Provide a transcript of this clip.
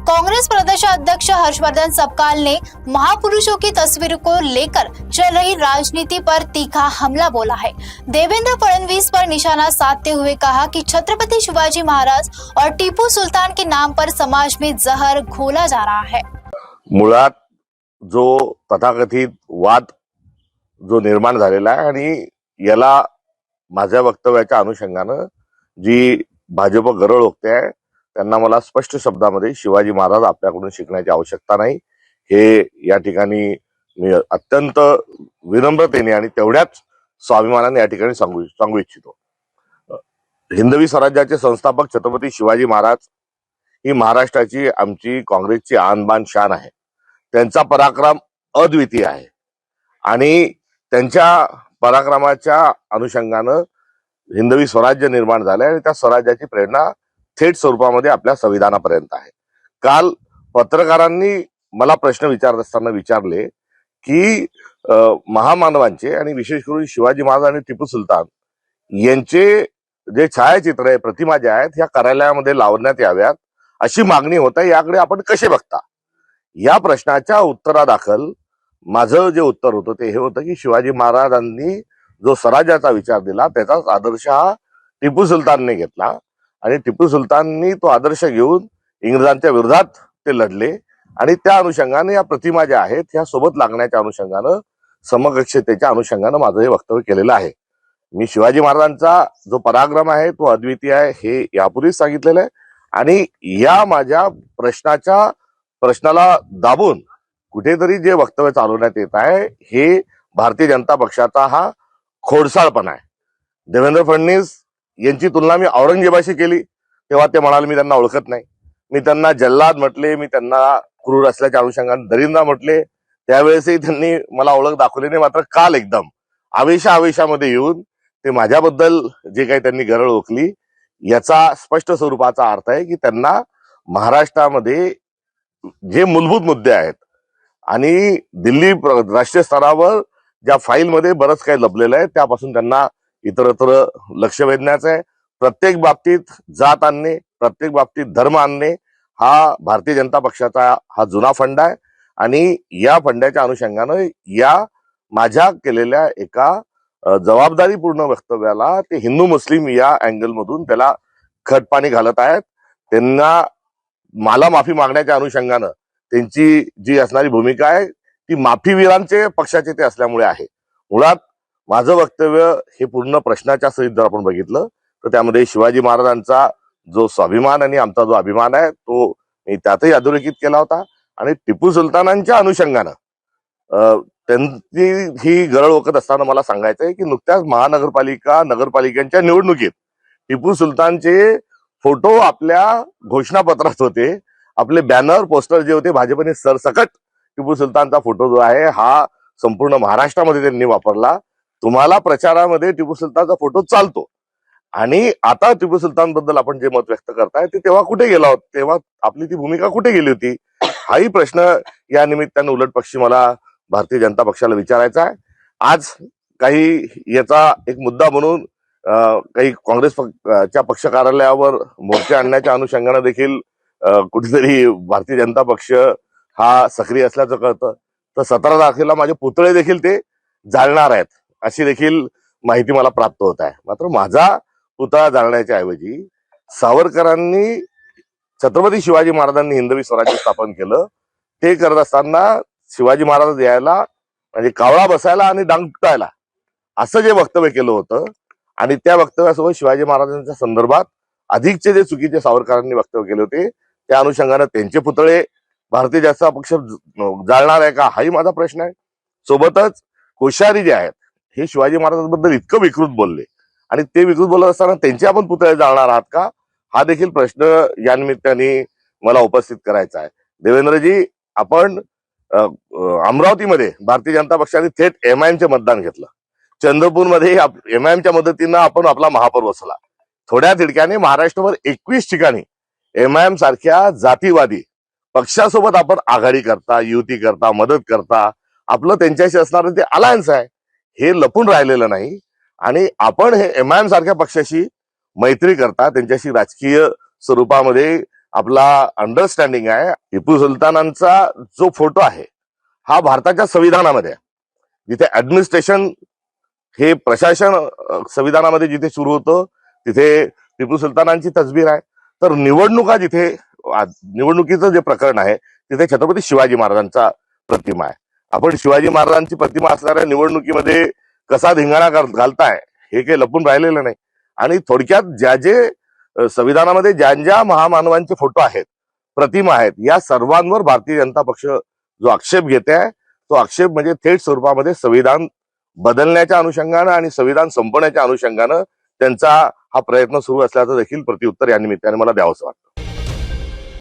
कांग्रेस प्रदेश अध्यक्ष हर्षवर्धन सपकाल ने महापुरुषों की तस्वीरों को लेकर चल रही राजनीति पर तीखा हमला बोला है। देवेंद्र फडणवीस पर निशाना साधते हुए कहा कि छत्रपति शिवाजी महाराज और टीपू सुल्तान के नाम पर समाज में जहर घोला जा रहा है। मुळात जो तथाकथित वाद जो निर्माण झालेला आहे आणि याला माझ्या वक्तव्याच्या अनुषंगानं जी भाजप गरळ ओकते आहे त्यांना मला स्पष्ट शब्दामध्ये शिवाजी महाराज आपल्याकडून शिकण्याची आवश्यकता नाही हे या ठिकाणी मी अत्यंत विनम्रतेने आणि तेवढ्याच स्वाभिमानाने या ठिकाणी सांगू इच्छितो। हिंदवी स्वराज्याचे संस्थापक छत्रपती शिवाजी महाराज ही महाराष्ट्राची आमची काँग्रेसची आनबान शान आहे। त्यांचा पराक्रम अद्वितीय आहे आणि त्यांच्या पराक्रमाच्या अनुषंगानं हिंदवी स्वराज्य निर्माण झाले आणि त्या स्वराज्याची प्रेरणा थेट स्वरूपामध्ये आपल्या संविधानापर्यंत आहे। काल पत्रकारांनी मला प्रश्न विचारत असताना विचारले की महामानवांचे आणि विशेष करून शिवाजी महाराज आणि टिपू सुलतान यांचे जे छायाचित्र आहे प्रतिमा ज्या आहेत ह्या कार्यालयामध्ये लावण्यात याव्यात अशी मागणी होत आहे, याकडे आपण कसे बघता। या प्रश्नाच्या उत्तरादाखल माझं जे उत्तर होतं ते हे होतं की शिवाजी महाराजांनी जो स्वराज्याचा विचार दिला त्याचाच आदर्श हा टिपू सुलतानने घेतला आणि टिपू सुलताननी तो आदर्श घेऊन इंग्रजांच्या विरोधात ते लढले आणि त्या अनुषंगाने या प्रतिमा ज्या आहेत ह्या सोबत लागण्याच्या अनुषंगानं समकक्षतेच्या अनुषंगानं माझं हे वक्तव्य केलेलं आहे। मी शिवाजी महाराजांचा जो पराक्रम आहे तो अद्वितीय आहे हे यापूर्वीच सांगितलेलं आहे आणि या माझ्या प्रश्नाला दाबून कुठेतरी जे वक्तव्य चालवण्यात येत आहे हे भारतीय जनता पक्षाचा हा खोडसाळपणा आहे। देवेंद्र फडणवीस यांची तुलना मी औरंगजेबाशी केली तेव्हा ते म्हणाले मी त्यांना ओळखत नाही, मी त्यांना जल्लाद म्हटले, मी त्यांना क्रूर असल्याच्या अनुषंगाने दरिंदा म्हटले, त्यावेळेसही त्यांनी मला ओळख दाखवली नाही। मात्र काल एकदम आवेशामध्ये येऊन ते माझ्याबद्दल जे काही त्यांनी गरळ ओकली याचा स्पष्ट स्वरूपाचा अर्थ आहे की त्यांना महाराष्ट्रामध्ये जे मूलभूत मुद्दे आहेत आणि दिल्ली राष्ट्रीय स्तरावर ज्या फाईलमध्ये बरंच काही लपलेलं आहे त्यापासून त्यांना इतरत्र लक्ष वेधण्याचं आहे। प्रत्येक बाबतीत जात आणणे, प्रत्येक बाबतीत धर्म आणणे हा भारतीय जनता पक्षाचा हा जुना फंडा आहे आणि या फंड्याच्या अनुषंगानं या माझ्या केलेल्या एका जबाबदारीपूर्ण वक्तव्याला ते हिंदू मुस्लिम या अँगल मधून त्याला खतपाणी घालत आहेत। त्यांना मला माफी मागण्याच्या अनुषंगानं त्यांची जी असणारी भूमिका आहे ती माफीवीरांचे पक्षाचे ते असल्यामुळे आहे। मुळात माझं वक्तव्य हे पूर्ण प्रश्नाच्या सहित जर आपण बघितलं तर त्यामध्ये शिवाजी महाराजांचा जो स्वाभिमान आणि आमचा जो अभिमान आहे तो मी त्यातही अधोरेखित केला होता आणि टिपू सुलतानांच्या अनुषंगानं त्यांची ही गरळ ओकत असताना मला सांगायचं आहे की नुकत्याच नगरपालिकांच्या निवडणुकीत टिपू सुलतानचे फोटो आपल्या घोषणापत्रात होते, आपले बॅनर पोस्टर जे होते भाजपने सरसकट टिपू सुलतानचा फोटो जो आहे हा संपूर्ण महाराष्ट्रामध्ये त्यांनी वापरला। तुम्हाला प्रचारामध्ये टिपू सुलतानचा फोटो चालतो आणि आता टिपू सुलतान बद्दल आपण जे मत व्यक्त करताय ते तेव्हा कुठे गेला होता, तेव्हा आपली ती भूमिका कुठे गेली होती हाही प्रश्न या निमित्तानं उलट पक्षी मला भारतीय जनता पक्षाला विचारायचा आहे। आज काही याचा एक मुद्दा म्हणून काही काँग्रेसच्या पक्ष कार्यालयावर मोर्चे आणण्याच्या अनुषंगानं देखील कुठेतरी भारतीय जनता पक्ष हा सक्रिय असल्याचं कळतं। तर 17 तारखेला माझे पुतळे देखील ते जाळणार आहेत अशी देखील माहिती मला प्राप्त होत आहे। मात्र माझा पुतळा जाळण्याच्या ऐवजी सावरकरांनी छत्रपती शिवाजी महाराजांनी हिंदवी स्वराज्य स्थापन केलं ते करत असताना शिवाजी महाराज यायला म्हणजे कावळा बसायला आणि डांग पिटायला असं जे वक्तव्य केलं होतं आणि त्या वक्तव्यासोबत शिवाजी महाराजांच्या संदर्भात अधिकचे जे चुकीचे सावरकरांनी वक्तव्य केले होते त्या अनुषंगानं त्यांचे पुतळे भारतीय जनता पक्ष जाळणार आहे का हाही माझा प्रश्न आहे। सोबतच कोश्यारी जे आहेत हे शिवाजी महाराजांबद्दल इतकं विकृत बोलले आणि ते विकृत बोलत असताना त्यांचे आपण पुतळे जाळणार आहात का हा देखील प्रश्न या निमित्ताने मला उपस्थित करायचा आहे। देवेंद्रजी, आपण अमरावतीमध्ये भारतीय जनता पक्षाने थेट एमआयएमचे मतदान घेतलं, चंद्रपूरमध्ये एमआयएमच्या मदतीनं आपण आपला महापौर बसवला, थोड्या तिडक्याने महाराष्ट्रभर 21 ठिकाणी एमआयएम सारख्या जातीवादी पक्षासोबत आपण आघाडी करता, युती करता, मदत करता, आपलं त्यांच्याशी असणारं ते अलायन्स आहे हे लपून राहिलेलं नाही आणि आपण हे एमआयएम सारख्या पक्षाशी मैत्री करता, त्यांच्याशी राजकीय स्वरूपामध्ये आपला अंडरस्टँडिंग आहे, टिपू सुलतानांचा जो फोटो आहे हा भारताच्या संविधानामध्ये आहे. जिथे ऍडमिनिस्ट्रेशन हे प्रशासन संविधानामध्ये जिथे सुरू होतं तिथे टिपू सुलतानांची तसबीर आहे. तर निवडणुकीचं जे प्रकरण आहे तिथे छत्रपती शिवाजी महाराजांचा प्रतिमा आहे. आपण शिवाजी महाराजांची प्रतिमा असणाऱ्या निवडणुकीमध्ये कसा धिंगाणा घालताय हे काही लपून राहिलेलं नाही. आणि थोडक्यात जे संविधानामध्ये ज्या महामानवांचे फोटो आहेत, प्रतिमा आहेत, या सर्वांवर भारतीय जनता पक्ष जो आक्षेप घेते आहे तो आक्षेप म्हणजे थेट स्वरूपामध्ये संविधान बदलण्याच्या अनुषंगानं आणि संविधान संपवण्याच्या अनुषंगानं त्यांचा हा प्रयत्न सुरू असल्याचं देखील प्रत्युत्तर या निमित्ताने मला द्यावंसं वाटतं.